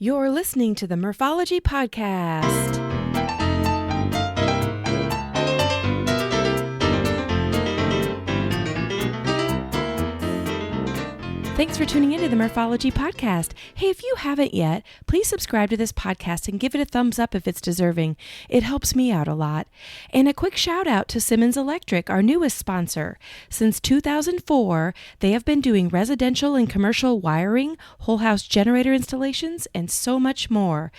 You're listening to the Morphology Podcast. Thanks for tuning into the Morphology Podcast. Hey, if you haven't yet, please subscribe to this podcast and give it a thumbs up if it's deserving. It helps me out a lot. And a quick shout out to Simmons Electric, our newest sponsor. Since 2004, they have been doing residential and commercial wiring, whole house generator installations, and so much more.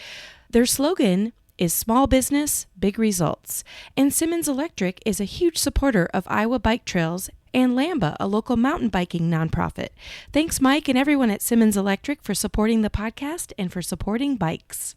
Their slogan is small business, big results. And Simmons Electric is a huge supporter of Iowa Bike Trails and Lamba, a local mountain biking nonprofit. Thanks, Mike and everyone at Simmons Electric for supporting the podcast and for supporting bikes.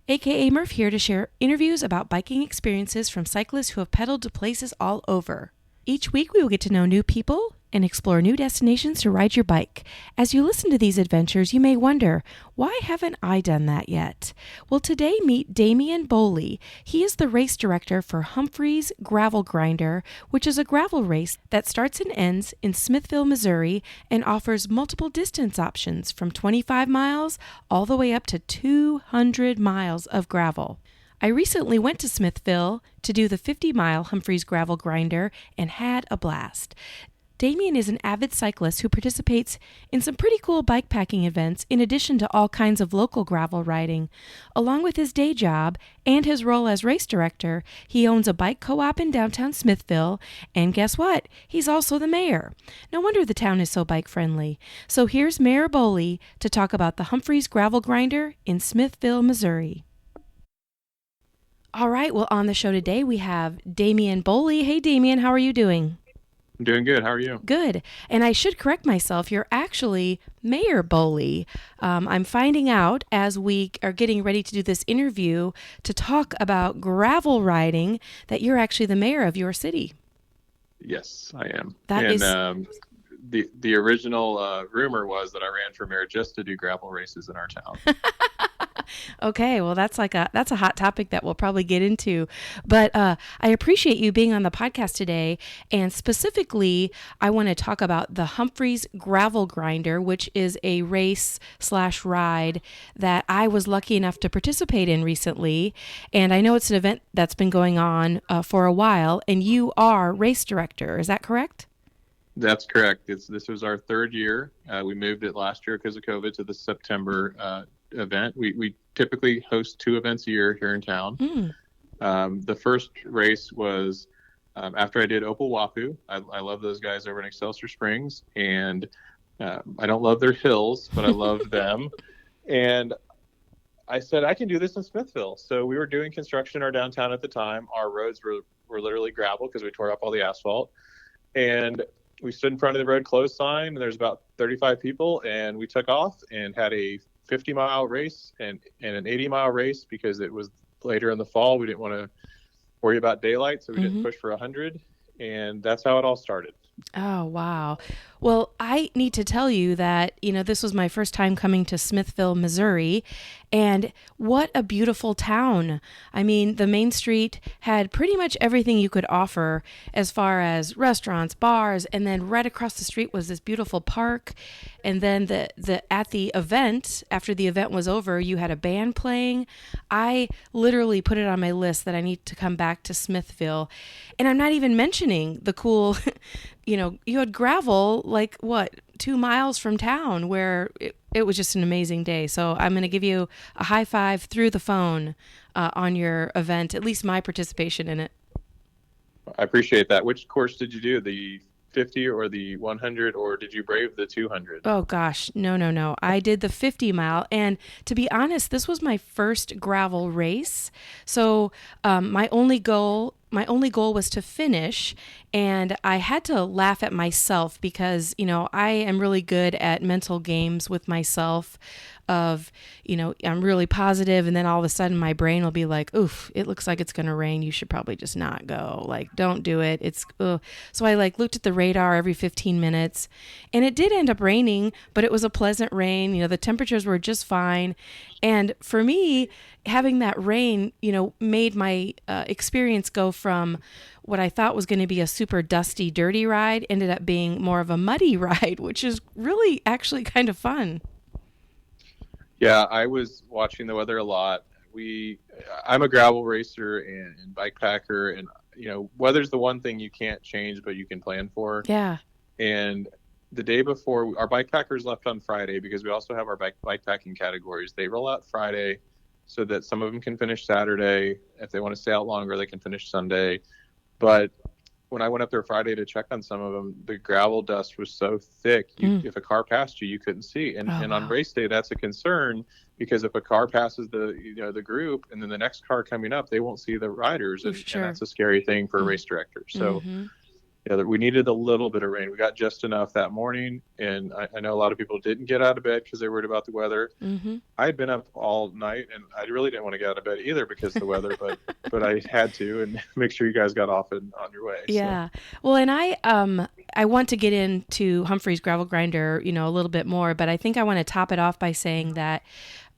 AKA Murph here to share interviews about biking experiences from cyclists who have pedaled to places all over. Each week we will get to know new people and explore new destinations to ride your bike. As you listen to these adventures, you may wonder, why haven't I done that yet? Well, today meet Damien Boley. He is the race director for Humphrey's Gravel Grinder, which is a gravel race that starts and ends in Smithville, Missouri, and offers multiple distance options from 25 miles all the way up to 200 miles of gravel. I recently went to Smithville to do the 50-mile Humphrey's Gravel Grinder and had a blast. Damien is an avid cyclist who participates in some pretty cool bikepacking events in addition to all kinds of local gravel riding. Along with his day job and his role as race director, he owns a bike co-op in downtown Smithville, and guess what? He's also the mayor. No wonder the town is so bike-friendly. So here's Mayor Boley to talk about the Humphrey's Gravel Grinder in Smithville, Missouri. All right, well, on the show today we have Damien Boley. Hey, Damien, how are you doing? I'm doing good. How are you? Good. And I should correct myself. You're actually Mayor Boley. I'm finding out as we are getting ready to do this interview to talk about gravel riding that you're actually the mayor of your city. Yes, I am. The original rumor was that I ran for mayor just to do gravel races in our town. Okay, well, that's a hot topic that we'll probably get into. But I appreciate you being on the podcast today. And specifically, I want to talk about the Humphrey's Gravel Grinder, which is a race/ride that I was lucky enough to participate in recently. And I know it's an event that's been going on for a while, and you are race director. Is that correct? That's correct. This was our third year. We moved it last year because of COVID to the September event. We typically host 2 events a year here in town. The first race was after I did Opal Wapoo. I love those guys over in Excelsior Springs, and I don't love their hills, but I love them. And I said, I can do this in Smithville. So we were doing construction in our downtown at the time. Our roads were literally gravel because we tore up all the asphalt. And we stood in front of the road closed sign, and there's about 35 people, and we took off and had a 50-mile race and an 80-mile race because it was later in the fall. We didn't want to worry about daylight, so we didn't push for 100, and that's how it all started. Oh, wow. Well, I need to tell you that, this was my first time coming to Smithville, Missouri, and what a beautiful town. I mean, the main street had pretty much everything you could offer as far as restaurants, bars, and then right across the street was this beautiful park. And then at the event, after the event was over, you had a band playing. I literally put it on my list that I need to come back to Smithville. And I'm not even mentioning the cool, you had gravel, 2 miles from town where it was just an amazing day. So I'm going to give you a high five through the phone on your event, at least my participation in it. I appreciate that. Which course did you do? The 50 or the 100, or did you brave the 200? Oh gosh, no. I did the 50-mile, and to be honest, this was my first gravel race. So my only goal was to finish, and I had to laugh at myself because, I am really good at mental games with myself of, I'm really positive, and then all of a sudden my brain will be like, oof, it looks like it's going to rain. You should probably just not go. Don't do it. It's, ugh. So I looked at the radar every 15 minutes, and it did end up raining, but it was a pleasant rain. The temperatures were just fine. And for me, having that rain, made my experience go from what I thought was going to be a super dusty, dirty ride ended up being more of a muddy ride, which is really actually kind of fun. Yeah, I was watching the weather a lot. I'm a gravel racer and bike packer, and weather's the one thing you can't change, but you can plan for. Yeah. And the day before, our bike packers left on Friday because we also have our bike packing categories. They roll out Friday so that some of them can finish Saturday. If they want to stay out longer, they can finish Sunday. But when I went up there Friday to check on some of them, the gravel dust was so thick, if a car passed you, you couldn't see. And on race day, that's a concern, because if a car passes the group and then the next car coming up, they won't see the riders, and that's a scary thing for a race director. So we needed a little bit of rain. We got just enough that morning, and I know a lot of people didn't get out of bed because they were worried about the weather. I had been up all night, and I really didn't want to get out of bed either because of the weather, but I had to, and make sure you guys got off and on your way. Yeah. So. Well, and I want to get into Humphrey's gravel grinder, a little bit more, but I think I want to top it off by saying that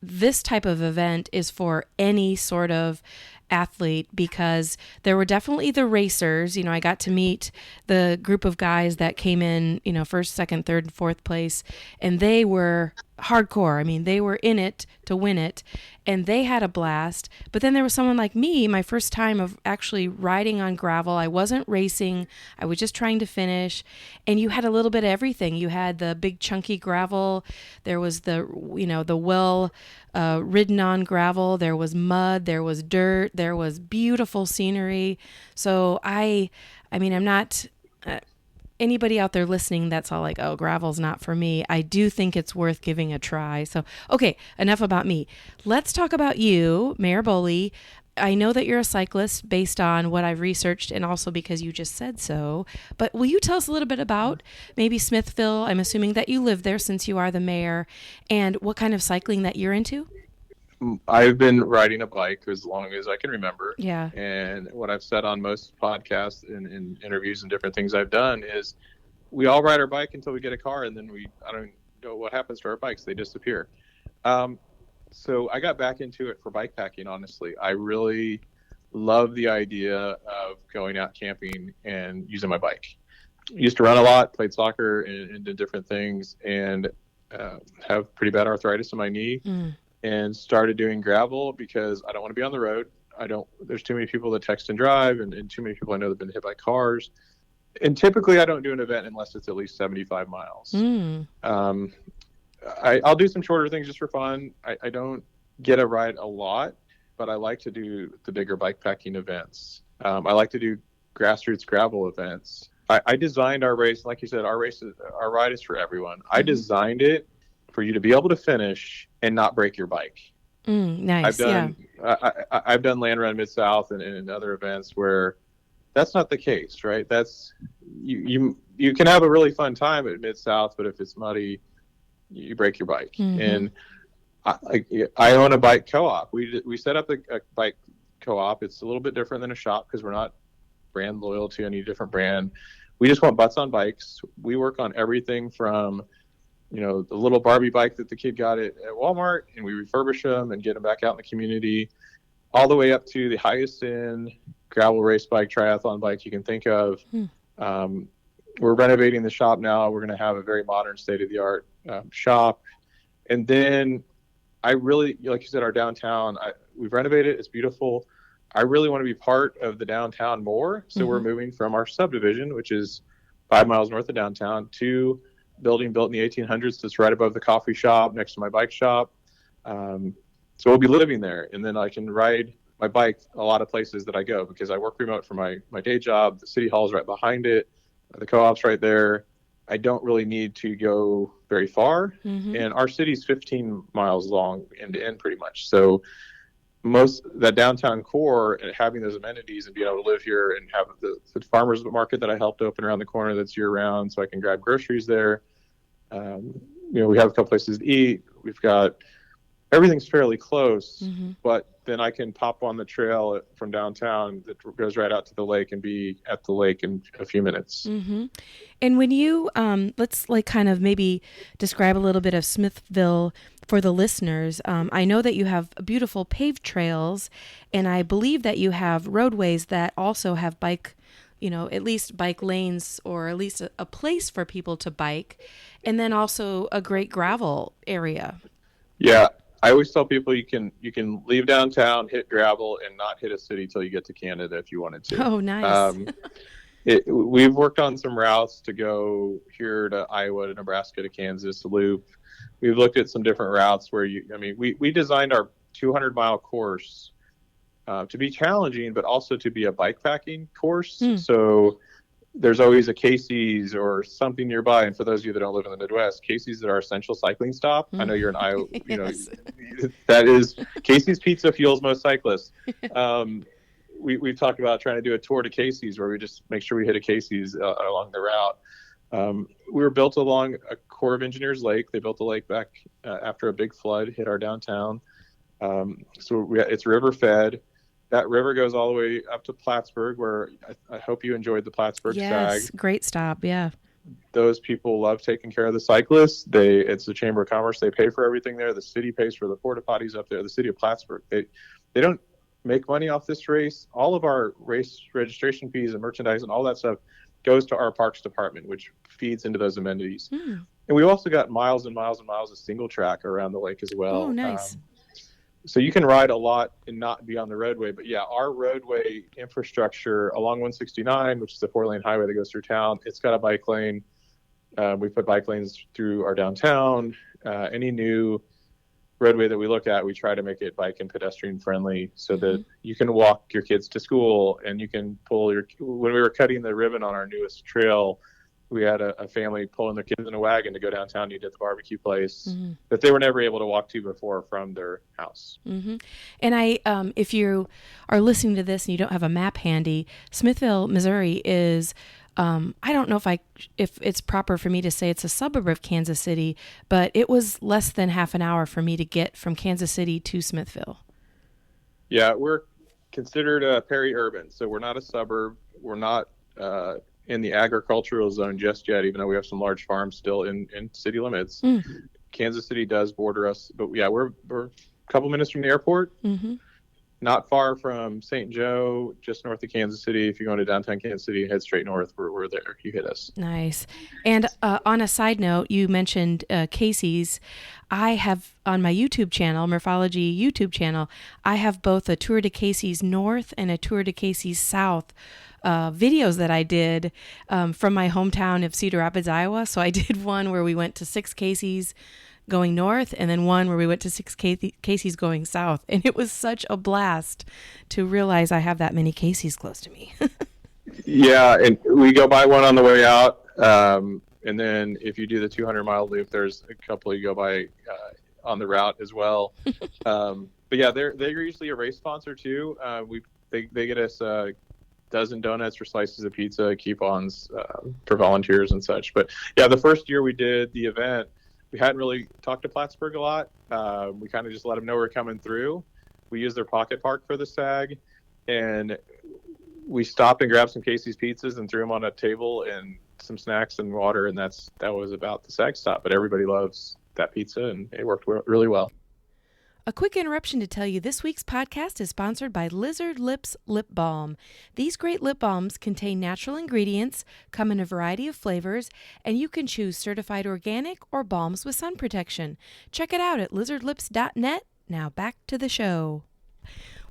this type of event is for any sort of athlete, because there were definitely the racers. I got to meet the group of guys that came in, first, second, third, and fourth place, and they were hardcore. I mean, they were in it to win it, and they had a blast. But then there was someone like me, my first time of actually riding on gravel. I wasn't racing. I was just trying to finish. And you had a little bit of everything. You had the big chunky gravel. There was the well ridden on gravel. There was mud. There was dirt. There was beautiful scenery. So I'm not... anybody out there listening that's all like, oh, gravel's not for me, I do think it's worth giving a try. So, okay, enough about me. Let's talk about you, Mayor Boley. I know that you're a cyclist based on what I've researched and also because you just said so. But will you tell us a little bit about maybe Smithville? I'm assuming that you live there since you are the mayor, and what kind of cycling that you're into? I've been riding a bike as long as I can remember. Yeah. And what I've said on most podcasts and interviews and different things I've done is we all ride our bike until we get a car, and then I don't know what happens to our bikes. They disappear. So I got back into it for bike packing, honestly. I really love the idea of going out camping and using my bike. I used to run a lot, played soccer and did different things, and have pretty bad arthritis in my knee. And started doing gravel because I don't want to be on the road. There's too many people that text and drive, and too many people I know that have been hit by cars. And typically I don't do an event unless it's at least 75 miles. I'll do some shorter things just for fun. I don't get a ride a lot, but I like to do the bigger bike packing events. I like to do grassroots gravel events. I designed our race, like you said, our ride is for everyone. I designed it for you to be able to finish and not break your bike. Nice. I've done Land Run Mid-South and other events where that's not the case, right? That's you can have a really fun time at Mid-South, but if it's muddy, you break your bike. And I own a bike co-op. We set up a bike co-op. It's a little bit different than a shop because we're not brand loyal to any different brand. We just want butts on bikes. We work on everything from the little Barbie bike that the kid got at Walmart, and we refurbish them and get them back out in the community, all the way up to the highest end gravel race bike, triathlon bike you can think of. We're renovating the shop now. We're going to have a very modern, state-of-the-art shop. And then I really, like you said, our downtown, we've renovated. It's beautiful. I really want to be part of the downtown more. So we're moving from our subdivision, which is 5 miles north of downtown, to building built in the 1800s that's right above the coffee shop next to my bike shop. So we'll be living there, and then I can ride my bike a lot of places that I go because I work remote for my day job. The city hall is right behind it. The co-op's right there. I don't really need to go very far. And our city's 15 miles long end to end pretty much. So that downtown core and having those amenities and being able to live here and have the farmers market that I helped open around the corner that's year round, so I can grab groceries there. We have a couple places to eat. We've got everything's fairly close, but then I can pop on the trail from downtown that goes right out to the lake and be at the lake in a few minutes. And when you, let's kind of maybe describe a little bit of Smithville for the listeners. I know that you have beautiful paved trails, and I believe that you have roadways that also have bike, at least bike lanes, or at least a place for people to bike, and then also a great gravel area. Yeah. I always tell people you can leave downtown, hit gravel, and not hit a city till you get to Canada if you wanted to. Oh, nice. We've worked on some routes to go here to Iowa, to Nebraska, to Kansas, to Loop. We've looked at some different routes where we designed our 200-mile course to be challenging, but also to be a bike packing course. So there's always a Casey's or something nearby. And for those of you that don't live in the Midwest, Casey's is our essential cycling stop. I know you're in Iowa, Yes. That is Casey's Pizza fuels most cyclists. We've talked about trying to do a tour to Casey's where we just make sure we hit a Casey's along the route. We were built along a Corps of Engineers lake. They built the lake back after a big flood hit our downtown. It's river fed. That river goes all the way up to Plattsburgh, where I hope you enjoyed the Plattsburgh Yes, Stag. great stop. Yeah. Those people love taking care of the cyclists. It's the Chamber of Commerce. They pay for everything there. The city pays for the porta potties up there. The city of Plattsburgh. They don't make money off this race. All of our race registration fees and merchandise and all that stuff goes to our parks department, which feeds into those amenities. And we've also got miles and miles and miles of single track around the lake as well. Oh, nice. So you can ride a lot and not be on the roadway. But yeah, our roadway infrastructure along 169, which is the 4-lane highway that goes through town, it's got a bike lane. We put bike lanes through our downtown. Any new roadway that we look at, we try to make it bike and pedestrian friendly so that you can walk your kids to school and you can when we were cutting the ribbon on our newest trail, we had a family pulling their kids in a wagon to go downtown to eat at the barbecue place that they were never able to walk to before from their house. And if you are listening to this and you don't have a map handy, Smithville, Missouri is, I don't know if it's proper for me to say it's a suburb of Kansas City, but it was less than half an hour for me to get from Kansas City to Smithville. Yeah, we're considered peri-urban, so we're not a suburb. We're not in the agricultural zone just yet, even though we have some large farms still in city limits. Kansas City does border us, but yeah, we're a couple minutes from the airport, not far from St. Joe, just north of Kansas City. If you're going to downtown Kansas City, head straight north, we're there. You hit us. Nice. And on a side note, you mentioned Casey's. I have on my YouTube channel, Morphology YouTube channel, I have both a tour to Casey's North and a tour to Casey's South videos that I did from my hometown of Cedar Rapids, Iowa. So I did one where we went to 6 Casey's going north and then one where we went to 6 Casey's going south. And it was such a blast to realize I have that many Casey's close to me. Yeah, and we go by one on the way out. And then if you do the 200-mile loop, there's a couple you go by on the route as well. But yeah, they're usually a race sponsor too. They get us dozen donuts or slices of pizza, coupons for volunteers and such. But yeah, the first year we did the event, we hadn't really talked to Plattsburgh a lot. We kind of just let them know we're coming through. We used their pocket park for the SAG, and we stopped and grabbed some Casey's pizzas and threw them on a table and some snacks and water, and that was about the SAG stop. But everybody loves that pizza, and it worked really well. A quick interruption to tell you this week's podcast is sponsored by Lizard Lips Lip Balm. These great lip balms contain natural ingredients, come in a variety of flavors, and you can choose certified organic or balms with sun protection. Check it out at lizardlips.net. Now back to the show.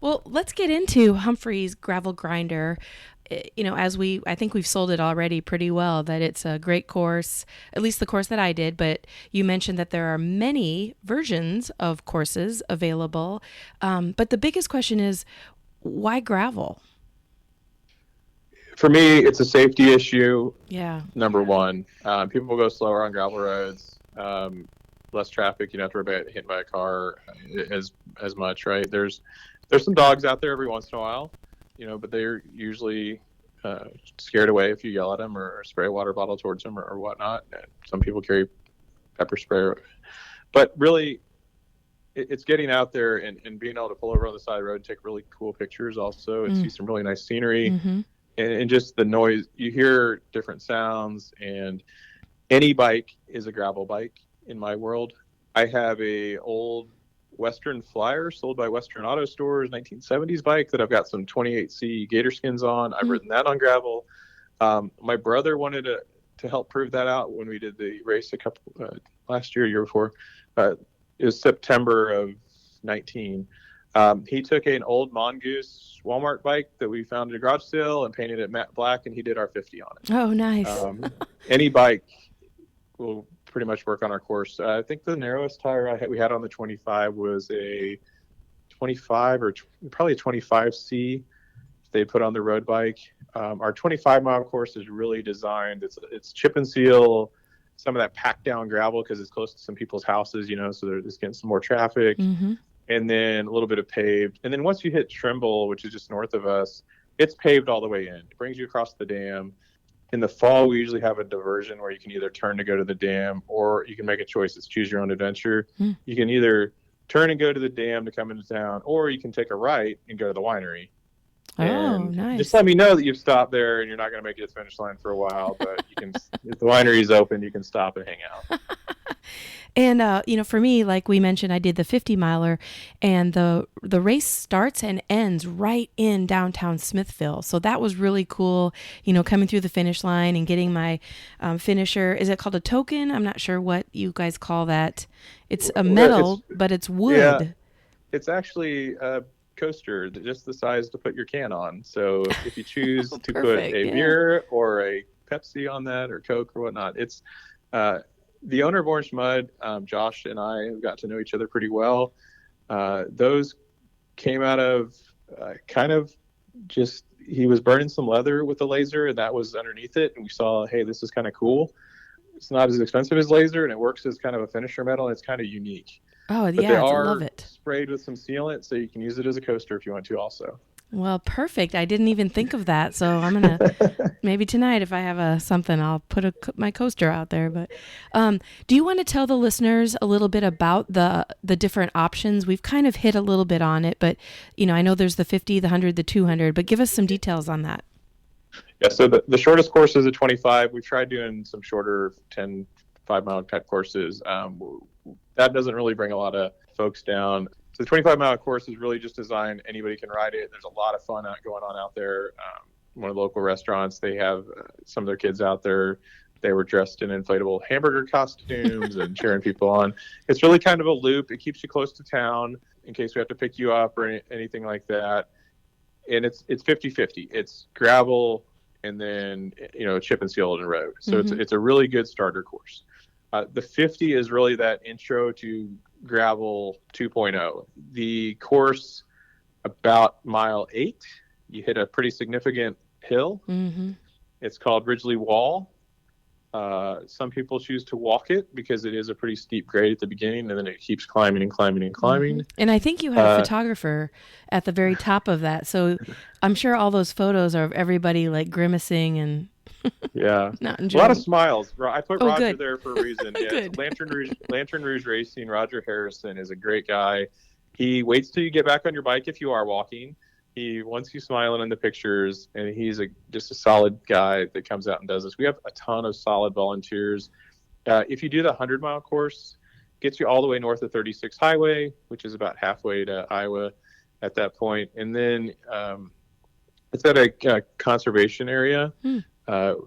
Well, let's get into Humphrey's gravel grinder. I think we've sold it already pretty well, that it's a great course, at least the course that I did, but you mentioned that there are many versions of courses available. But the biggest question is, why gravel? For me, it's a safety issue. Yeah. Number one, people will go slower on gravel roads, less traffic. You don't have to worry about hit by a car as much, right? There's some dogs out there every once in a while, but they're usually scared away if you yell at them or spray a water bottle towards them or whatnot. Some people carry pepper spray. But really, it's getting out there and being able to pull over on the side of the road and take really cool pictures also and see some really nice scenery. And just the noise. You hear different sounds, and any bike is a gravel bike in my world. I have a old Western Flyer sold by Western Auto Stores, 1970s bike that I've got some 28C gator skins on. I've ridden that on gravel. My brother wanted to help prove that out when we did the race last year before. it was September of 19. He took an old Mongoose Walmart bike that we found at a garage sale and painted it matte black, and he did our 50 on it. Oh, nice. Any bike will pretty much work on our course. I think the narrowest tire we had on the 25 was a 25 or probably a 25C they put on the road bike. Our 25-mile course is really designed. It's chip and seal, some of that packed down gravel because it's close to some people's houses, so they're just getting some more traffic. Mm-hmm. And then a little bit of paved. And then once you hit Trimble, which is just north of us, it's paved all the way in. It brings you across the dam. In the fall, we usually have a diversion where you can either turn to go to the dam, or you can make a choice. It's choose your own adventure. Mm. You can either turn and go to the dam to come into town, or you can take a right and go to the winery. And nice. just let me know that you've stopped there and you're not going to make it to the finish line for a while, but you can, if the winery is open, you can stop and hang out. And, for me, like we mentioned, I did the 50-miler, and the race starts and ends right in downtown Smithville. So that was really cool, coming through the finish line and getting my finisher. Is it called a token? I'm not sure what you guys call that. It's a metal, but it's wood. Yeah, it's actually a coaster, just the size to put your can on. So if you choose to put a beer or a Pepsi on that, or Coke or whatnot, it's... the owner of Orange Mud, Josh, and I have got to know each other pretty well. Those came out of kind of just, he was burning some leather with a laser, and that was underneath it. And we saw, hey, this is kind of cool. It's not as expensive as laser, and it works as kind of a finisher metal, and it's kind of unique. Oh, but yeah, I love it. Sprayed with some sealant, so you can use it as a coaster if you want to also. Well, perfect. I didn't even think of that. So I'm going to, maybe tonight if I have something, I'll put my coaster out there. But do you want to tell the listeners a little bit about the different options? We've kind of hit a little bit on it, but, I know there's the 50, the 100, the 200, but give us some details on that. Yeah, so the shortest course is a 25. We've tried doing some shorter 10, 5-mile type courses. That doesn't really bring a lot of folks down. So the 25-mile course is really just designed, anybody can ride it. There's a lot of fun going on out there. One of the local restaurants, they have some of their kids out there. They were dressed in inflatable hamburger costumes and cheering people on. It's really kind of a loop. It keeps you close to town in case we have to pick you up or anything like that. And it's 50-50. It's gravel and then, chip and seal and road. So it's a really good starter course. The 50 is really that intro to gravel 2.0. The course about mile 8, you hit a pretty significant hill. Mm-hmm. It's called Ridgely Wall. Some people choose to walk it because it is a pretty steep grade at the beginning, and then it keeps climbing and climbing and climbing. Mm-hmm. And I think you had a photographer at the very top of that. So I'm sure all those photos are of everybody like grimacing and yeah, not enjoying. A lot of smiles. I put Roger good. there for a reason. Yeah, Lantern Rouge Racing. Roger Harrison is a great guy. He waits till you get back on your bike if you are walking. He wants you smiling in the pictures, and he's just a solid guy that comes out and does this. We have a ton of solid volunteers. If you do the 100-mile course, gets you all the way north of 36 Highway, which is about halfway to Iowa at that point, and then it's at a conservation area.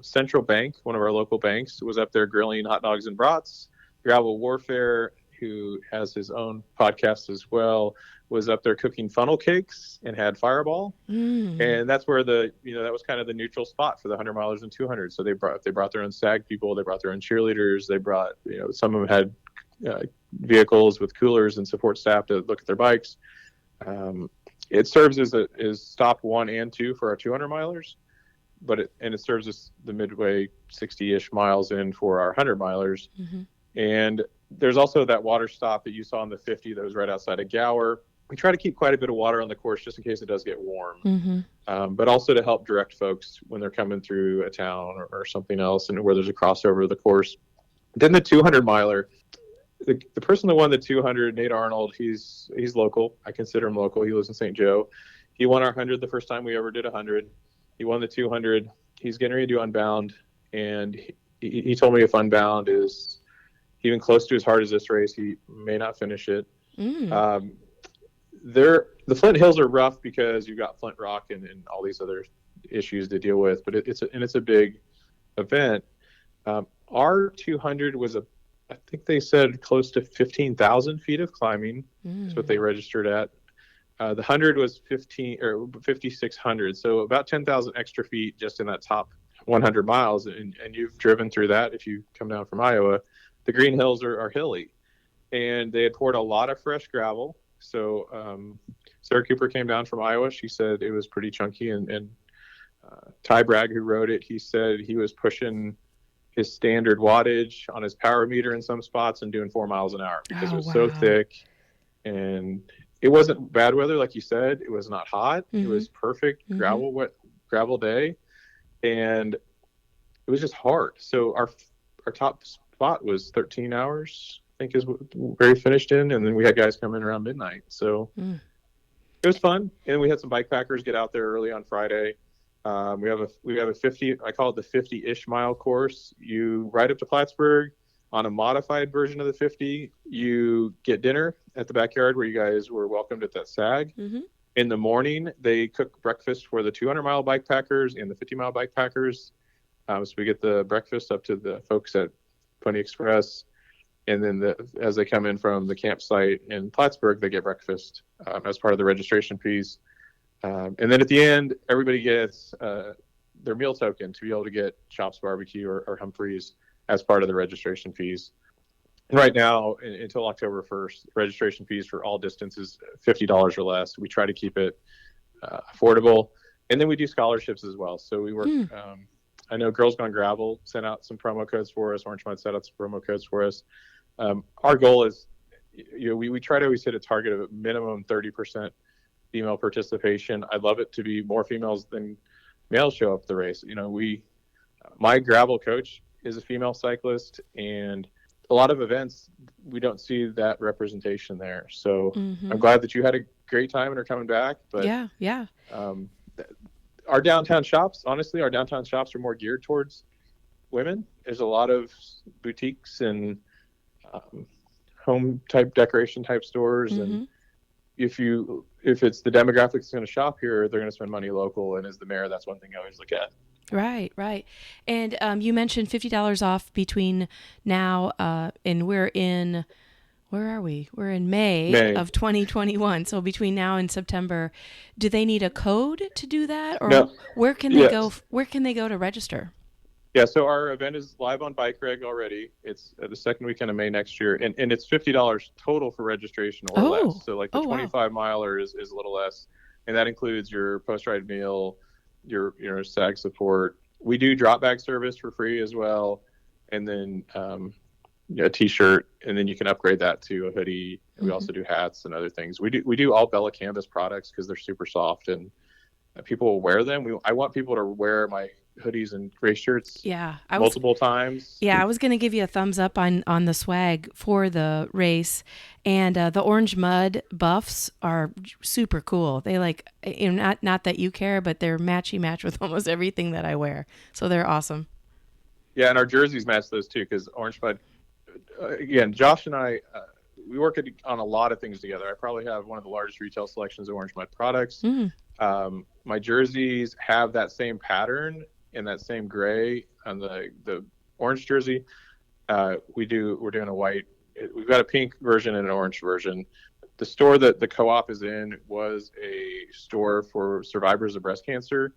Central Bank, one of our local banks, was up there grilling hot dogs and brats. Gravel Warfare, who has his own podcast as well, was up there cooking funnel cakes and had Fireball. And that's where that was kind of the neutral spot for the 100 milers and 200. So they brought their own SAG people, they brought their own cheerleaders, they brought, some of them had vehicles with coolers and support staff to look at their bikes. It serves as stop 1 and 2 for our 200 milers. But it serves us the midway 60-ish miles in for our 100 milers. Mm-hmm. And there's also that water stop that you saw on the 50 that was right outside of Gower. We try to keep quite a bit of water on the course just in case it does get warm, but also to help direct folks when they're coming through a town or something else and where there's a crossover of the course. Then the 200 miler, the person that won the 200, Nate Arnold, he's local. I consider him local. He lives in St. Joe. He won our 100 the first time we ever did 100. He won the 200. He's getting ready to do Unbound, and he told me if Unbound is even close to as hard as this race, he may not finish it. The Flint Hills are rough because you've got Flint Rock and all these other issues to deal with, but it's a big event. Our 200 was I think they said close to 15,000 feet of climbing is what they registered at. The 100 was 5,600, so about 10,000 extra feet just in that top 100 miles. And you've driven through that if you come down from Iowa. The Green Hills are hilly, and they had poured a lot of fresh gravel. So Sarah Cooper came down from Iowa. She said it was pretty chunky, and Ty Bragg, who rode it, he said he was pushing his standard wattage on his power meter in some spots and doing 4 miles an hour because it was so thick. And it wasn't bad weather, like you said. It was not hot. It was perfect gravel day, and it was just hard. So our top spot was 13 hours, I think, is where he finished in, and then we had guys come in around midnight. So it was fun, and we had some bike packers get out there early on Friday. We have a 50, I call it the 50-ish mile course. You ride up to Plattsburgh on a modified version of the 50. You get dinner at the backyard where you guys were welcomed at that SAG. In the morning, they cook breakfast for the 200-mile bike packers and the 50-mile bike packers. So we get the breakfast up to the folks at Pony Express. And then as they come in from the campsite in Plattsburgh, they get breakfast as part of the registration fees. And then at the end, everybody gets their meal token to be able to get Chops Barbecue or Humphrey's as part of the registration fees. And right now, until October 1st, registration fees for all distances, $50 or less. We try to keep it affordable. And then we do scholarships as well. So we work, I know Girls Gone Gravel sent out some promo codes for us. Orange Mud set out some promo codes for us. Our goal is, we try to always hit a target of a minimum 30% female participation. I'd love it to be more females than males show up the race. My gravel coach is a female cyclist, and a lot of events we don't see that representation there. So I'm glad that you had a great time and are coming back. But yeah. Our downtown shops are more geared towards women. There's a lot of boutiques and home type decoration type stores, and if it's the demographic that's going to shop here, they're going to spend money local. And as the mayor, that's one thing I always look at. Right. And you mentioned $50 off between now and where are we? We're in May of 2021. So between now and September, do they need a code to do that, or no. Where can they go? Where can they go to register? Yeah, so our event is live on Bike Reg already. It's the second weekend of May next year, and it's $50 total for registration or less. So like the 25 miler is a little less, and that includes your post-ride meal, your SAG support. We do drop bag service for free as well, and then a T-shirt, and then you can upgrade that to a hoodie. We also do hats and other things. We do all Bella Canvas products because they're super soft and people will wear them. I want people to wear my hoodies and race shirts multiple times. I was going to give you a thumbs up on the swag for the race, and the orange mud buffs are super cool. They not that you care, but they're match with almost everything that I wear, so they're awesome. Yeah, and our jerseys match those too, because orange mud, again, Josh and I, we work on a lot of things together. I probably have one of the largest retail selections of orange mud products. My jerseys have that same pattern and that same gray on the orange jersey. We're doing a white. We've got a pink version and an orange version. The store that the co-op is in was a store for survivors of breast cancer.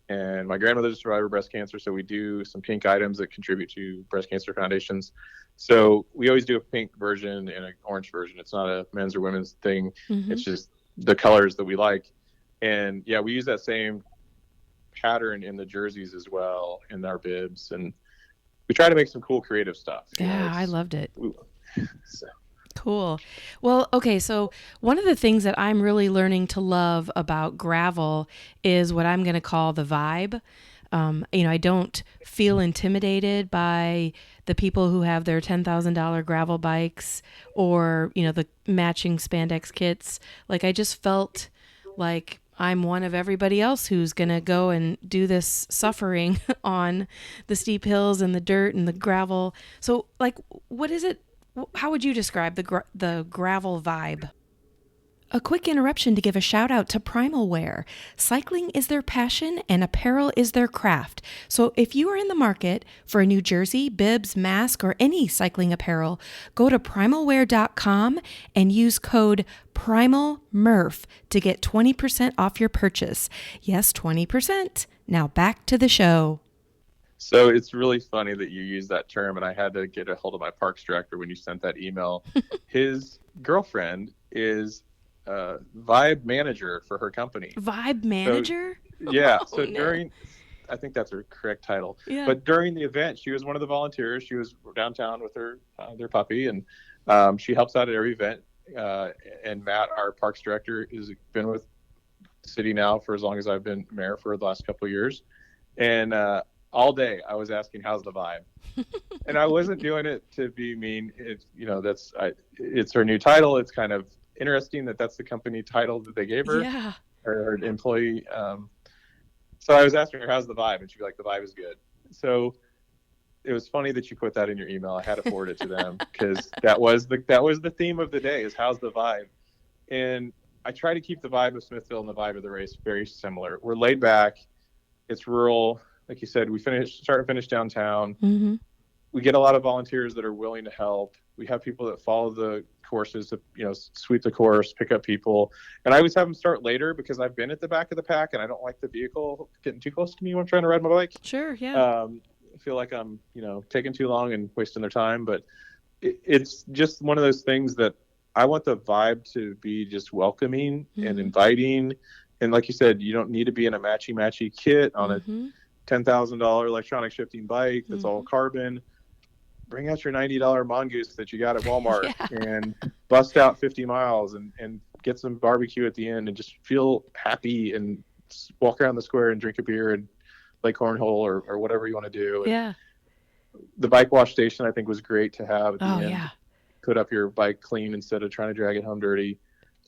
And my grandmother's a survivor of breast cancer, so we do some pink items that contribute to breast cancer foundations. So we always do a pink version and an orange version. It's not a men's or women's thing. It's just the colors that we like. And yeah, we use that same pattern in the jerseys as well, in our bibs, and we try to make some cool creative stuff. I loved it. Cool. Well, okay, so one of the things that I'm really learning to love about gravel is what I'm going to call the vibe. I don't feel intimidated by the people who have their $10,000 gravel bikes or, the matching spandex kits. Like, I just felt like I'm one of everybody else who's going to go and do this suffering on the steep hills and the dirt and the gravel. So, like, what is it? How would you describe the gravel vibe? A quick interruption to give a shout out to Primal Wear. Cycling is their passion and apparel is their craft. So if you are in the market for a new jersey, bibs, mask, or any cycling apparel, go to primalwear.com and use code PRIMALMURPH to get 20% off your purchase. Yes, 20%. Now back to the show. So it's really funny that you use that term, and I had to get a hold of my parks director when you sent that email. His girlfriend is vibe manager for her company. Vibe manager? So during, I think that's her correct title. Yeah. But during the event, she was one of the volunteers. She was downtown with her their puppy, and she helps out at every event. And Matt, our parks director, has been with the city now for as long as I've been mayor, for the last couple of years. And all day I was asking, how's the vibe? And I wasn't doing it to be mean. It's her new title. It's kind of interesting that that's the company title that they gave her, her employee. So I was asking her, how's the vibe? And she'd be like, the vibe is good. So it was funny that you put that in your email. I had to forward it to them because that was the theme of the day, is how's the vibe? And I try to keep the vibe of Smithville and the vibe of the race very similar. We're laid back. It's rural. Like you said, we start and finish downtown. Mm-hmm. We get a lot of volunteers that are willing to help. We have people that follow the courses to, sweep the course, pick up people. And I always have them start later because I've been at the back of the pack and I don't like the vehicle getting too close to me when I'm trying to ride my bike. Sure, yeah. I feel like I'm, taking too long and wasting their time. But it's just one of those things that I want the vibe to be just welcoming and inviting. And like you said, you don't need to be in a matchy kit on a $10,000 electronic shifting bike that's all carbon. Bring out your $90 Mongoose that you got at Walmart and bust out 50 miles and get some barbecue at the end and just feel happy and walk around the square and drink a beer and play cornhole or whatever you want to do. Yeah. The bike wash station, I think, was great to have at the end. Yeah. Put up your bike clean instead of trying to drag it home dirty.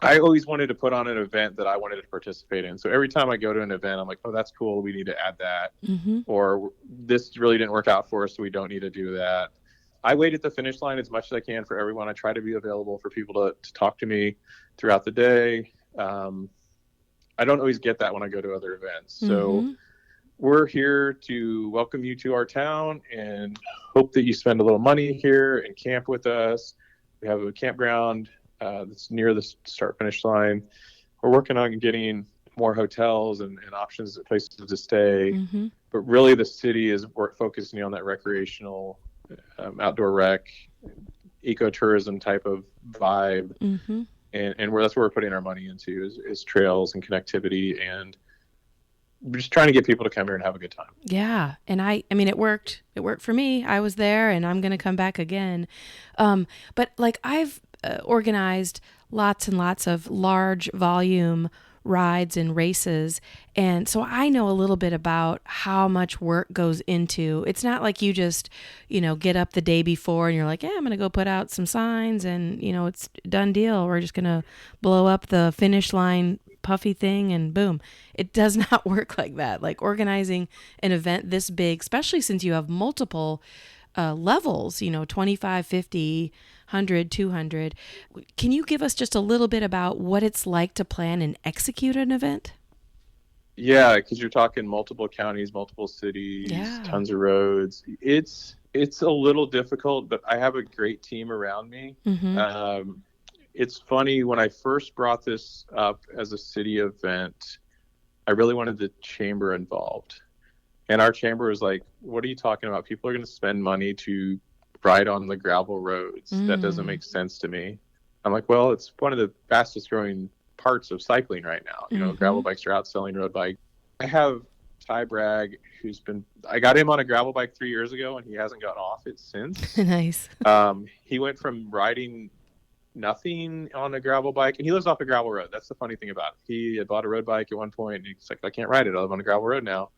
I always wanted to put on an event that I wanted to participate in. So every time I go to an event, I'm like, oh, that's cool. We need to add that. Or this really didn't work out for us, so we don't need to do that. I wait at the finish line as much as I can for everyone. I try to be available for people to talk to me throughout the day. I don't always get that when I go to other events. So we're here to welcome you to our town and hope that you spend a little money here and camp with us. We have a campground that's near the start-finish line. We're working on getting more hotels and options at places to stay. But really the city is focusing on that recreational outdoor rec, ecotourism type of vibe. And that's where we're putting our money into is trails and connectivity, and we're just trying to get people to come here and have a good time. Yeah. And I mean, it worked. It worked for me. I was there and I'm going to come back again. But like I've organized lots and lots of large volume rides and races. And so I know a little bit about how much work goes into. It's not like you just, get up the day before and you're like, yeah, I'm going to go put out some signs and, it's done deal. We're just going to blow up the finish line puffy thing and boom. It does not work like that. Like organizing an event this big, especially since you have multiple levels, 25, 50, 100, 200. Can you give us just a little bit about what it's like to plan and execute an event? Yeah, because you're talking multiple counties, multiple cities, tons of roads. It's a little difficult, but I have a great team around me. It's funny, when I first brought this up as a city event, I really wanted the chamber involved. And our chamber was like, what are you talking about? People are going to spend money to ride on the gravel roads. That doesn't make sense to me. I'm like, well, it's one of the fastest growing parts of cycling right now. Gravel bikes are outselling road bike. I have Ty Bragg, I got him on a gravel bike 3 years ago and he hasn't got off it since. Nice. He went from riding nothing on a gravel bike, and he lives off a gravel road. That's the funny thing about it. He had bought a road bike at one point and he's like, I can't ride it. I live on a gravel road now.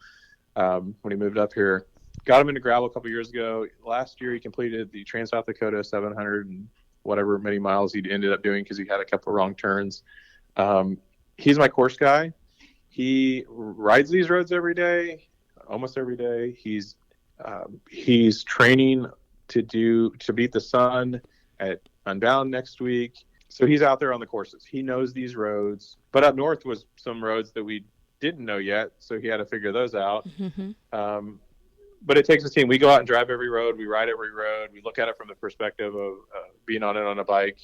When he moved up here, got him into gravel a couple years ago. Last year he completed the Trans-South Dakota 700 and whatever many miles he ended up doing because he had a couple wrong turns. He's my course guy. He rides these roads every day, almost every day. He's training to beat the sun at Unbound next week. So he's out there on the courses. He knows these roads, but up north was some roads that we didn't know yet, so he had to figure those out. But it takes a team. We go out and drive every road. We ride every road. We look at it from the perspective of being on it on a bike.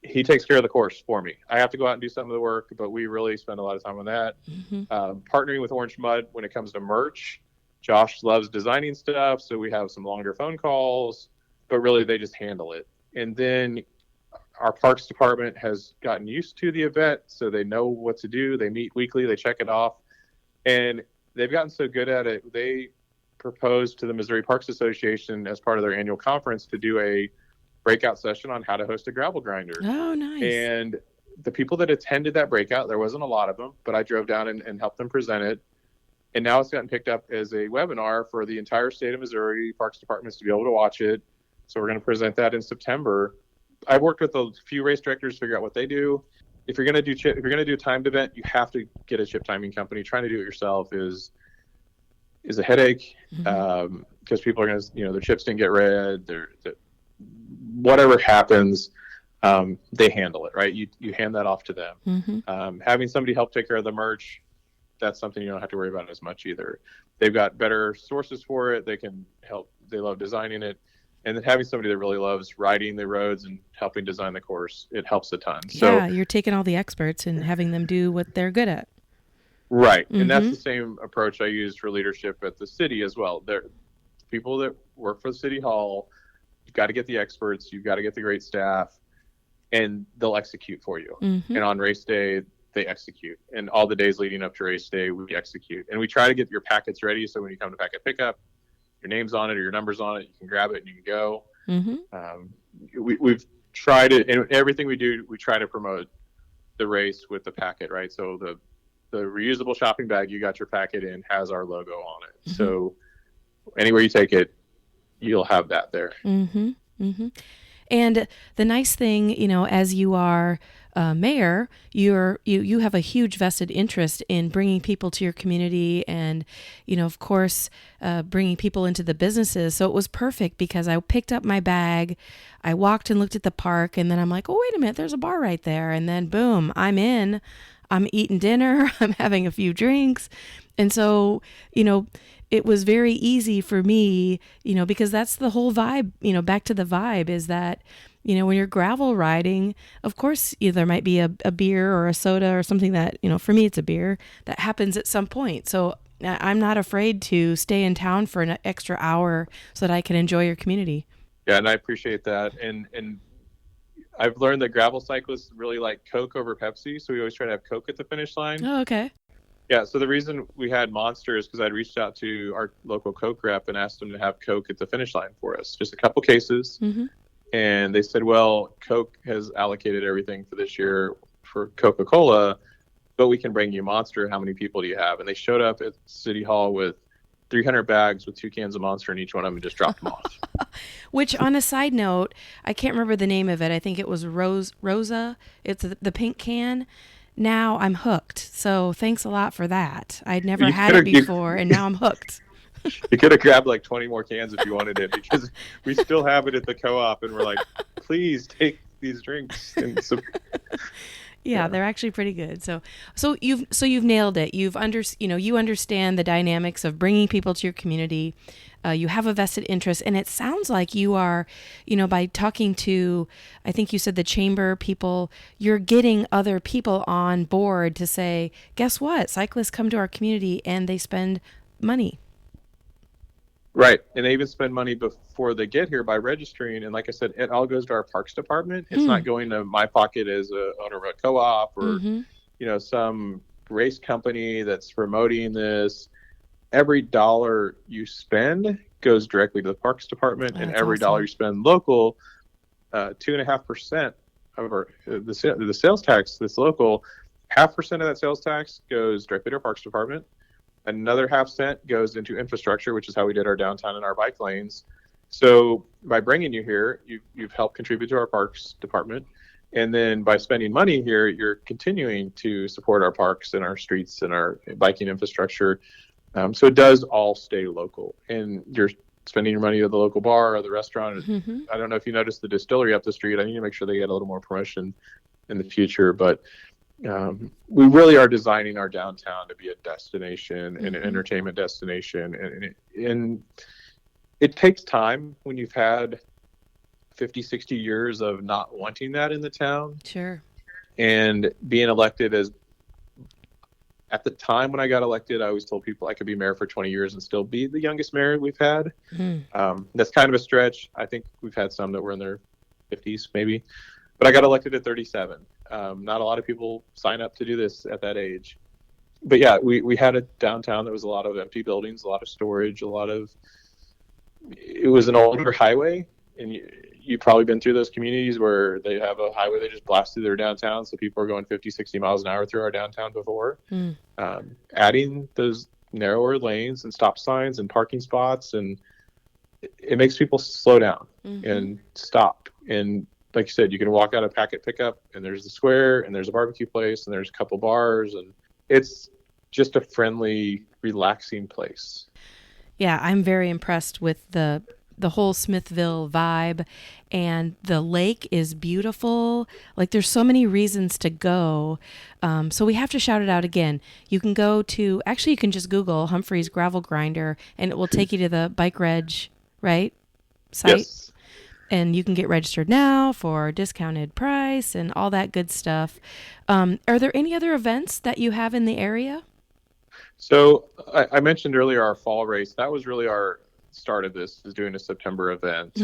He takes care of the course for me. I have to go out and do some of the work, but we really spend a lot of time on that. Partnering with Orange Mud when it comes to merch. Josh loves designing stuff, so we have some longer phone calls, but really they just handle it. And then our parks department has gotten used to the event, so they know what to do. They meet weekly, they check it off, and they've gotten so good at it. They proposed to the Missouri Parks Association as part of their annual conference to do a breakout session on how to host a gravel grinder. Oh, nice. And the people that attended that breakout, there wasn't a lot of them, but I drove down and helped them present it. And now it's gotten picked up as a webinar for the entire state of Missouri Parks departments to be able to watch it. So we're going to present that in September. I've worked with a few race directors to figure out what they do. If you're going to do a timed event, you have to get a chip timing company. Trying to do it yourself is a headache, because people are going to, their chips didn't get read. Whatever happens, they handle it, right? You hand that off to them. Having somebody help take care of the merch, that's something you don't have to worry about as much either. They've got better sources for it. They can help. They love designing it. And then having somebody that really loves riding the roads and helping design the course, it helps a ton. Yeah, you're taking all the experts and having them do what they're good at. Right. And that's the same approach I use for leadership at the city as well. They're people that work for the city hall. You've got to get the experts. You've got to get the great staff, and they'll execute for you. And on race day, they execute. And all the days leading up to race day, we execute. And we try to get your packets ready, so when you come to packet pickup, your name's on it or your number's on it, you can grab it and you can go. We've tried it, and everything we do, we try to promote the race with the packet, right? So the reusable shopping bag you got your packet in has our logo on it. So anywhere you take it, you'll have that there. And the nice thing, as you are mayor, you have a huge vested interest in bringing people to your community, and of course bringing people into the businesses. So it was perfect because I picked up my bag, I walked and looked at the park, and then I'm like, oh, wait a minute, there's a bar right there, and then boom, I'm in. I'm eating dinner, I'm having a few drinks. And so, it was very easy for me, because that's the whole vibe, back to the vibe is that, when you're gravel riding, of course, there might be a beer or a soda or something that, for me, it's a beer that happens at some point. So I'm not afraid to stay in town for an extra hour so that I can enjoy your community. Yeah. And I appreciate that. And I've learned that gravel cyclists really like Coke over Pepsi, so we always try to have Coke at the finish line. Oh, okay. Yeah, so the reason we had Monster is because I'd reached out to our local Coke rep and asked them to have Coke at the finish line for us, just a couple cases. And they said, well, Coke has allocated everything for this year for Coca-Cola, but we can bring you Monster. How many people do you have? And they showed up at City Hall with 300 bags with 2 cans of Monster in each one of them and just dropped them off. Which, on a side note, I can't remember the name of it. I think it was Rosa. It's the pink can. Now I'm hooked. So thanks a lot for that. I'd never had it before, and now I'm hooked. You could have grabbed like 20 more cans if you wanted it, because we still have it at the co-op, and we're like, please take these drinks. And so, yeah, they're actually pretty good. So you've nailed it. You understand the dynamics of bringing people to your community. You have a vested interest, and it sounds like you are, by talking to, I think you said the chamber people, you're getting other people on board to say, guess what? Cyclists come to our community and they spend money. Right. And they even spend money before they get here by registering. And like I said, it all goes to our parks department. It's not going to my pocket as a owner of a co-op or, some race company that's promoting this. Every dollar you spend goes directly to the parks department, and every dollar you spend local, 2.5% of the sales tax that's local, 0.5% of that sales tax goes directly to our parks department. Another 0.5 cent goes into infrastructure, which is how we did our downtown and our bike lanes. So by bringing you here, you've helped contribute to our parks department. And then by spending money here, you're continuing to support our parks and our streets and our biking infrastructure. So it does all stay local. And you're spending your money at the local bar or the restaurant. I don't know if you noticed the distillery up the street. I need to make sure they get a little more promotion. in the future, but we really are designing our downtown to be a destination and an entertainment destination. And it takes time when you've had 50, 60 years of not wanting that in the town. Sure. And being elected as, at the time when I got elected, I always told people I could be mayor for 20 years and still be the youngest mayor we've had. That's kind of a stretch. I think we've had some that were in their 50s maybe, but I got elected at 37. Not a lot of people sign up to do this at that age. But yeah, we had a downtown that was a lot of empty buildings, a lot of storage, it was an older highway, and you've probably been through those communities where they have a highway they just blast through their downtown, so people are going 50, 60 miles an hour through our downtown before. Adding those narrower lanes and stop signs and parking spots, and it makes people slow down and stop. And like you said, you can walk out of Packet Pickup, and there's the square, and there's a barbecue place, and there's a couple bars, and it's just a friendly, relaxing place. Yeah, I'm very impressed with the whole Smithville vibe, and the lake is beautiful. Like, there's so many reasons to go. So we have to shout it out again. You can go to, actually you can just Google Humphrey's Gravel Grinder, and it will take you to the Bike Reg, right, site? Yes. And you can get registered now for a discounted price and all that good stuff. Are there any other events that you have in the area? So I mentioned earlier our fall race. That was really our start of this, is doing a September event.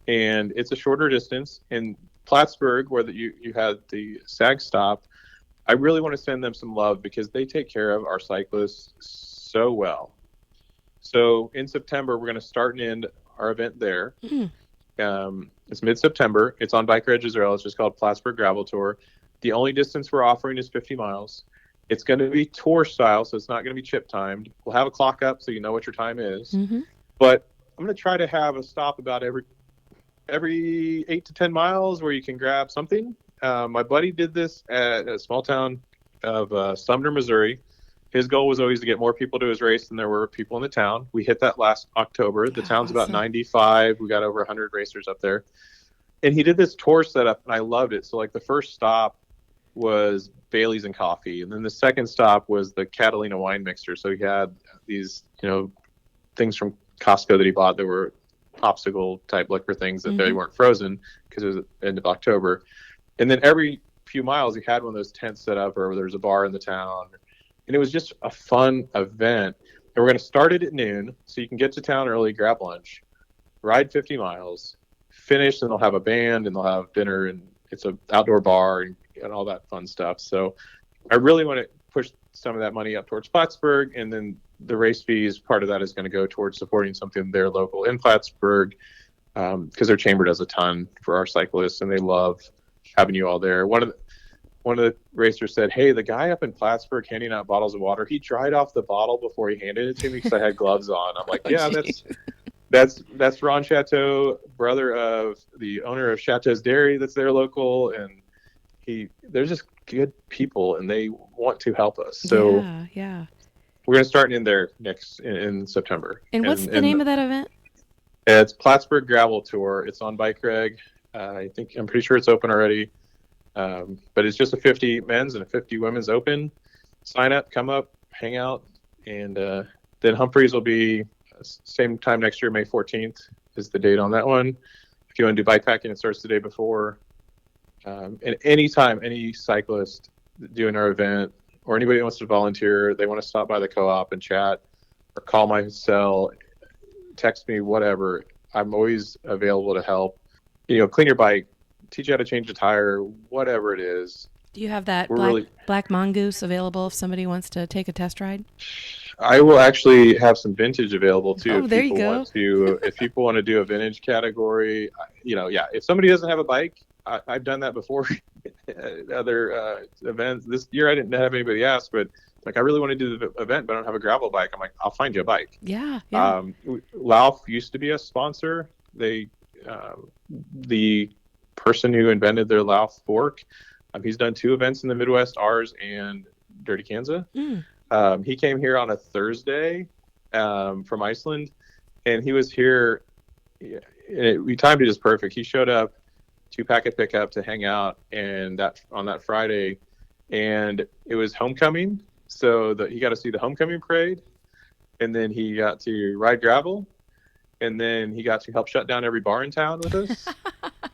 And it's a shorter distance. In Plattsburgh, where you had the SAG stop, I really want to send them some love because they take care of our cyclists so well. So in September, we're going to start and end our event there. It's mid-September. It's on Bike Reg Israel. It's just called Plattsburgh Gravel Tour. The only distance we're offering is 50 miles. It's going to be tour style, so it's not going to be chip timed. We'll have a clock up so you know what your time is. But I'm going to try to have a stop about every 8 to 10 miles where you can grab something. My buddy did this at a small town of Sumner, Missouri. His goal was always to get more people to his race than there were people in the town. We hit that last October. The town's about 95. We got over 100 racers up there. And he did this tour setup, and I loved it. So, like, the first stop was Bailey's and coffee. And then the second stop was the Catalina wine mixer. So he had these, things from Costco that he bought that were popsicle type liquor things that they weren't frozen because it was the end of October. And then every few miles he had one of those tents set up, or there was a bar in the town. And it was just a fun event. And we're going to start it at noon so you can get to town early, grab lunch, ride 50 miles, finish, and they'll have a band and they'll have dinner, and it's an outdoor bar and all that fun stuff. So I really want to push some of that money up towards Plattsburgh, and then the race fees, part of that is going to go towards supporting something there local in Plattsburgh, because their chamber does a ton for our cyclists, and they love having you all there. One of the racers said, "Hey, the guy up in Plattsburgh handing out bottles of water, he dried off the bottle before he handed it to me because I had gloves on." I'm like, "Yeah, that's Ron Chateau, brother of the owner of Chateau's Dairy that's there local, and they're just good people, and they want to help us." So yeah. We're going to start in there in September. And what's the name of that event? It's Plattsburgh Gravel Tour. It's on Bike Reg. I'm pretty sure it's open already. But it's just a 50 men's and a 50 women's open. Sign up, come up, hang out. And then Humphrey's will be same time next year, May 14th is the date on that one. If you want to do bikepacking, it starts the day before. And anytime any cyclist doing our event, or anybody who wants to volunteer, they want to stop by the co-op and chat, or call my cell, text me, whatever. I'm always available to help. Clean your bike, teach you how to change a tire, whatever it is. Do you have that black mongoose available if somebody wants to take a test ride? I will actually have some vintage available too. Oh, there you go. If people want to do a vintage category, if somebody doesn't have a bike, I've done that before. Other events. This year I didn't have anybody ask, but I really want to do the event, but I don't have a gravel bike. I'm like, I'll find you a bike. Yeah. Lauf used to be a sponsor. The person who invented their Lauf fork, he's done 2 events in the Midwest, ours and Dirty Kansas. He came here on a Thursday from Iceland, and he was here. We timed it just perfect. He showed up 2-packet pickup to hang out, and that on that Friday, and it was homecoming, so he got to see the homecoming parade, and then he got to ride gravel, and then he got to help shut down every bar in town with us,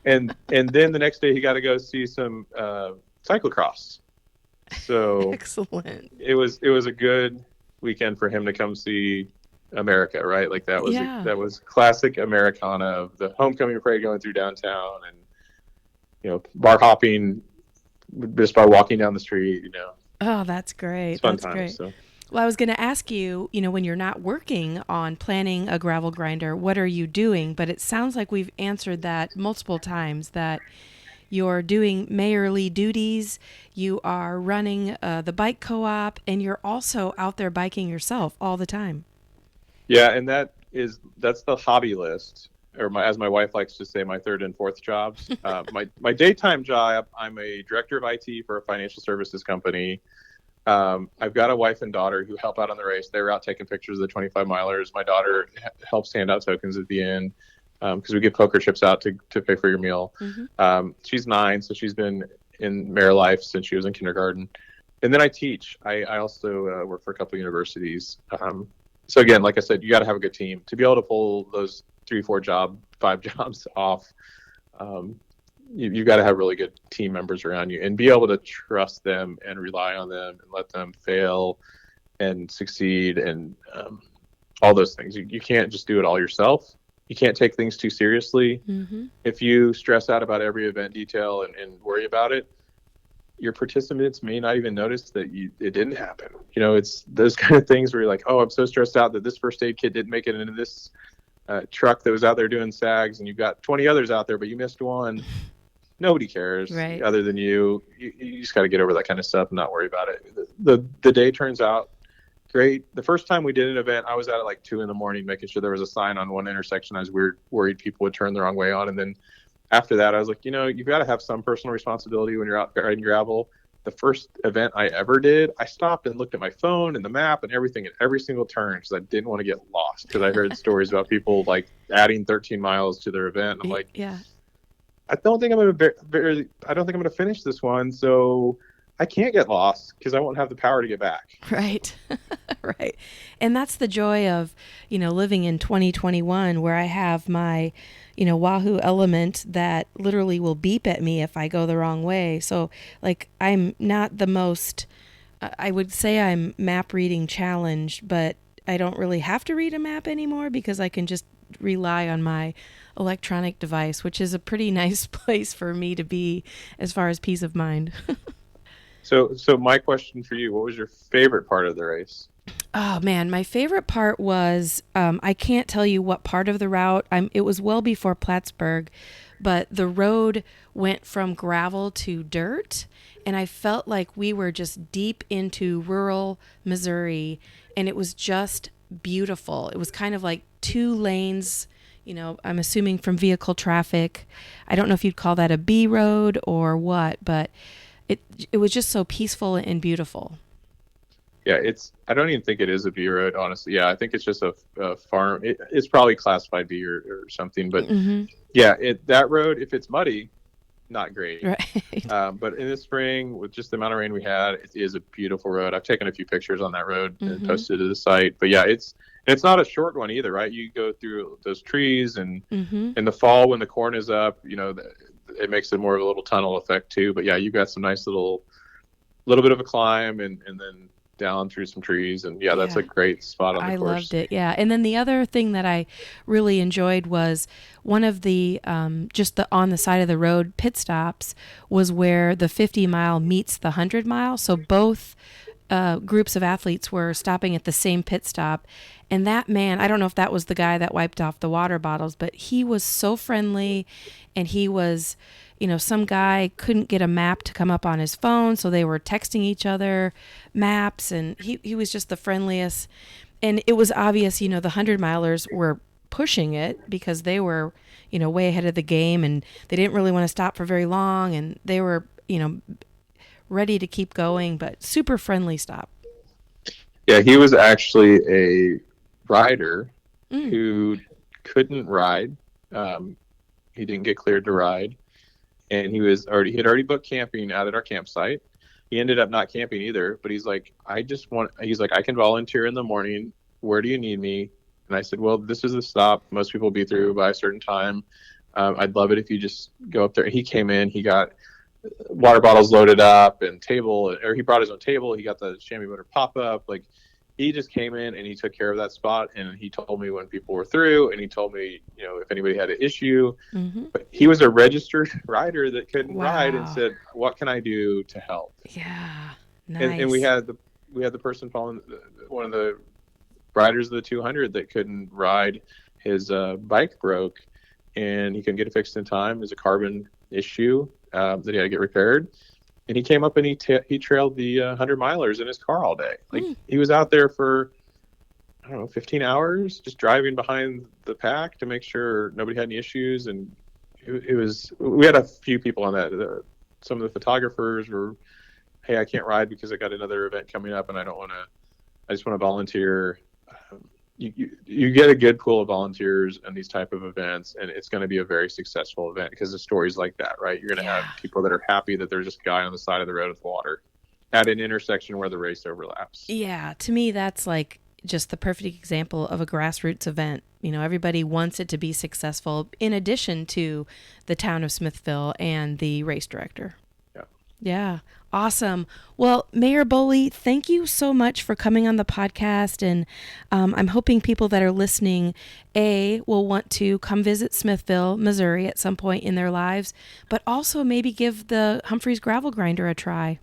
and then the next day he got to go see some cyclocross. So excellent. It was a good weekend for him to come see America, right? Like that was classic Americana of the homecoming parade going through downtown, and bar hopping just by walking down the street. Oh, that's great. That's great. So. Well, I was going to ask you, when you're not working on planning a gravel grinder, what are you doing? But it sounds like we've answered that multiple times, that you're doing mayorly duties, you are running the bike co-op, and you're also out there biking yourself all the time. Yeah, and that's the hobby list, or as my wife likes to say, my third and fourth jobs. My daytime job, I'm a director of IT for a financial services company. I've got a wife and daughter who help out on the race. They were out taking pictures of the 25 milers. My daughter helps hand out tokens at the end, because we give poker chips out to pay for your meal. Mm-hmm. She's 9, so she's been in mayor life since she was in kindergarten. And then I teach. I also work for a couple of universities. So again, like I said, you got to have a good team to be able to pull those 3, 4 5 jobs off. You got to have really good team members around you and be able to trust them and rely on them and let them fail and succeed, and all those things. You can't just do it all yourself. You can't take things too seriously. Mm-hmm. If you stress out about every event detail and worry about it, your participants may not even notice that it didn't happen. It's those kind of things where you're like, oh, I'm so stressed out that this first aid kit didn't make it into this truck that was out there doing SAGs, and you've got 20 others out there, but you missed one. Nobody cares, right, other than you. You just got to get over that kind of stuff and not worry about it. The day turns out great. The first time we did an event, I was out at like 2 a.m. making sure there was a sign on one intersection I was worried people would turn the wrong way on. And then after that, I was like, you've got to have some personal responsibility when you're out riding gravel. The first event I ever did, I stopped and looked at my phone and the map and everything at every single turn, because I didn't want to get lost, because I heard stories about people like adding 13 miles to their event. I'm like, yeah, I don't think I'm going to finish this one, so I can't get lost because I won't have the power to get back. Right. Right. And that's the joy of, living in 2021, where I have my, Wahoo Element that literally will beep at me if I go the wrong way. So like, I'm not the most, I would say I'm map reading challenged, but I don't really have to read a map anymore because I can just rely on my electronic device, which is a pretty nice place for me to be as far as peace of mind. So my question for you, what was your favorite part of the race? Oh man, my favorite part was, I can't tell you what part of the route. It was well before Plattsburgh, but the road went from gravel to dirt, and I felt like we were just deep into rural Missouri, and it was just beautiful. It was kind of like 2 lanes, I'm assuming from vehicle traffic. I don't know if you'd call that a B road or what, but it was just so peaceful and beautiful. Yeah, I don't even think it is a B road, honestly. Yeah, I think it's just a farm. It's probably classified B or something. But mm-hmm. Yeah, that road, if it's muddy, not great. Right. But in the spring, with just the amount of rain we had, it is a beautiful road. I've taken a few pictures on that road mm-hmm. and posted to the site. But yeah, it's not a short one either, right? You go through those trees, and mm-hmm. in the fall when the corn is up, it makes it more of a little tunnel effect too. But yeah, you've got some nice little bit of a climb, and then down through some trees, and that's a great spot on the course. I loved it. Yeah. And then the other thing that I really enjoyed was one of the just the on the side of the road pit stops was where the 50 mile meets the 100 mile. So both groups of athletes were stopping at the same pit stop, and that man, I don't know if that was the guy that wiped off the water bottles, but he was so friendly, and he was, some guy couldn't get a map to come up on his phone, so they were texting each other maps, and he was just the friendliest. And it was obvious, the 100 milers were pushing it because they were, way ahead of the game, and they didn't really want to stop for very long, and they were, ready to keep going, but super friendly stop. Yeah, he was actually a rider who couldn't ride. He didn't get cleared to ride. and he had already booked camping out at our campsite. He ended up not camping either, but he's like, he's like, I can volunteer in the morning. Where do you need me? And I said, well, this is the stop. Most people will be through by a certain time. I'd love it if you just go up there. And he came in, he got water bottles loaded up and he brought his own table. He got the chamois motor pop up. Like, he just came in and he took care of that spot. And he told me when people were through, and he told me, if anybody had an issue. Mm-hmm. But he was a registered rider that couldn't Wow. ride, and said, what can I do to help? Yeah. Nice. And we had the person following, one of the riders of the 200 that couldn't ride. His bike broke, and he couldn't get it fixed in time. It was a carbon issue that he had to get repaired. And he came up and he trailed the 100-milers in his car all day. Like, he was out there for, I don't know, 15 hours, just driving behind the pack to make sure nobody had any issues. And we had a few people on that. Some of the photographers were, hey, I can't ride because I got another event coming up and I just want to volunteer. You get a good pool of volunteers in these type of events, and it's going to be a very successful event because of stories like that, right? You're going to have people that are happy that there's just a guy on the side of the road with water at an intersection where the race overlaps. Yeah, to me, that's like just the perfect example of a grassroots event. Everybody wants it to be successful, in addition to the town of Smithville and the race director. Yeah. Awesome. Well, Mayor Boley, thank you so much for coming on the podcast. And I'm hoping people that are listening, will want to come visit Smithville, Missouri at some point in their lives, but also maybe give the Humphrey's Gravel Grinder a try.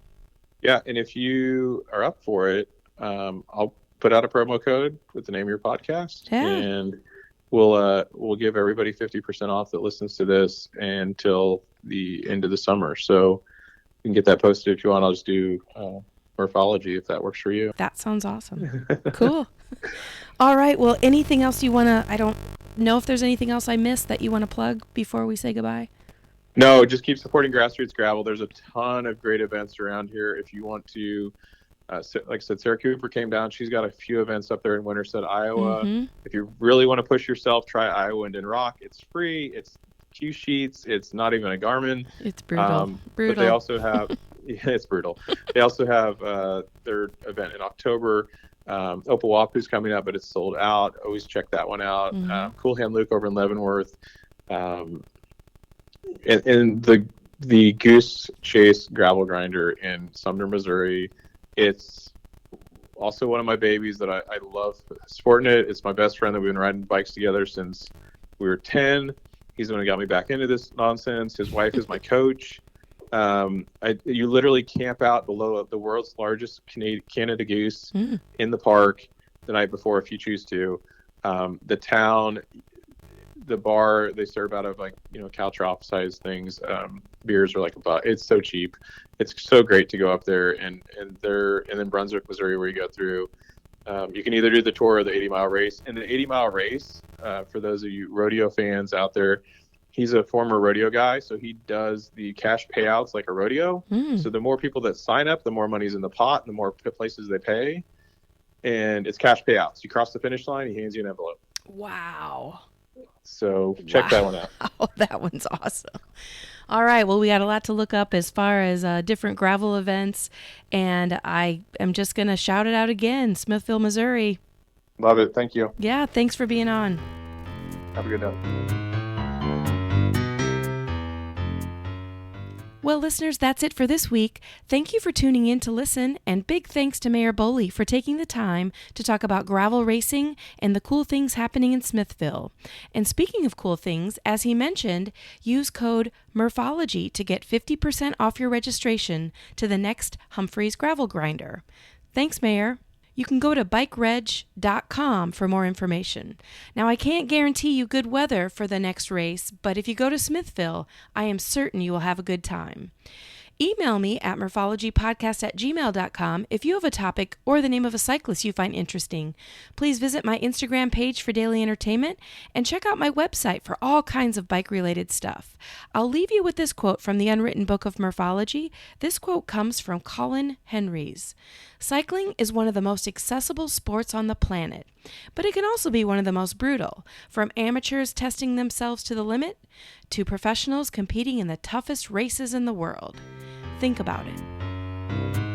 Yeah. And if you are up for it, I'll put out a promo code with the name of your podcast. Yeah. And we'll give everybody 50% off that listens to this until the end of the summer. So you can get that posted if you want. I'll just do morphology if that works for you. That sounds awesome. Cool. All right. Well, anything else you want to, I don't know if there's anything else I missed that you want to plug before we say goodbye. No, just keep supporting Grassroots Gravel. There's a ton of great events around here. If you want to, like I said, Sarah Cooper came down. She's got a few events up there in Winterset, Iowa. Mm-hmm. If you really want to push yourself, try Iowa Wind and Rock. It's free. It's Q sheets. It's not even a Garmin. It's brutal. But they also have, it's brutal. They also have their event in October. Opawapu's coming up, but it's sold out. Always check that one out. Mm-hmm. Cool Hand Luke over in Leavenworth. And the Goose Chase Gravel Grinder in Sumner, Missouri. It's also one of my babies that I love sporting it. It's my best friend that we've been riding bikes together since we were 10. He's the one who got me back into this nonsense. His wife is my coach. You literally camp out below the world's largest Canada goose in the park the night before if you choose to. The town, the bar, they serve out of cow trough size things. Beers are like $1. It's so cheap. It's so great to go up there and then Brunswick, Missouri, where you go through. You can either do the tour or the 80-mile race. And the 80-mile race, for those of you rodeo fans out there, he's a former rodeo guy, so he does the cash payouts like a rodeo. So the more people that sign up, the more money's in the pot, and the more places they pay. And it's cash payouts. You cross the finish line, he hands you an envelope. Wow. So check that one out. Oh, that one's awesome. All right. Well, we got a lot to look up as far as different gravel events. And I am just going to shout it out again. Smithville, Missouri. Love it. Thank you. Yeah. Thanks for being on. Have a good day. Well, listeners, that's it for this week. Thank you for tuning in to listen, and big thanks to Mayor Boley for taking the time to talk about gravel racing and the cool things happening in Smithville. And speaking of cool things, as he mentioned, use code Morphology to get 50% off your registration to the next Humphrey's Gravel Grinder. Thanks, Mayor. You can go to bikereg.com for more information. Now, I can't guarantee you good weather for the next race, but if you go to Smithville, I am certain you will have a good time. Email me at morphologypodcast@gmail.com if you have a topic or the name of a cyclist you find interesting. Please visit my Instagram page for daily entertainment and check out my website for all kinds of bike-related stuff. I'll leave you with this quote from the Unwritten Book of Morphology. This quote comes from Colin Henrys. Cycling is one of the most accessible sports on the planet, but it can also be one of the most brutal, from amateurs testing themselves to the limit to professionals competing in the toughest races in the world. Think about it.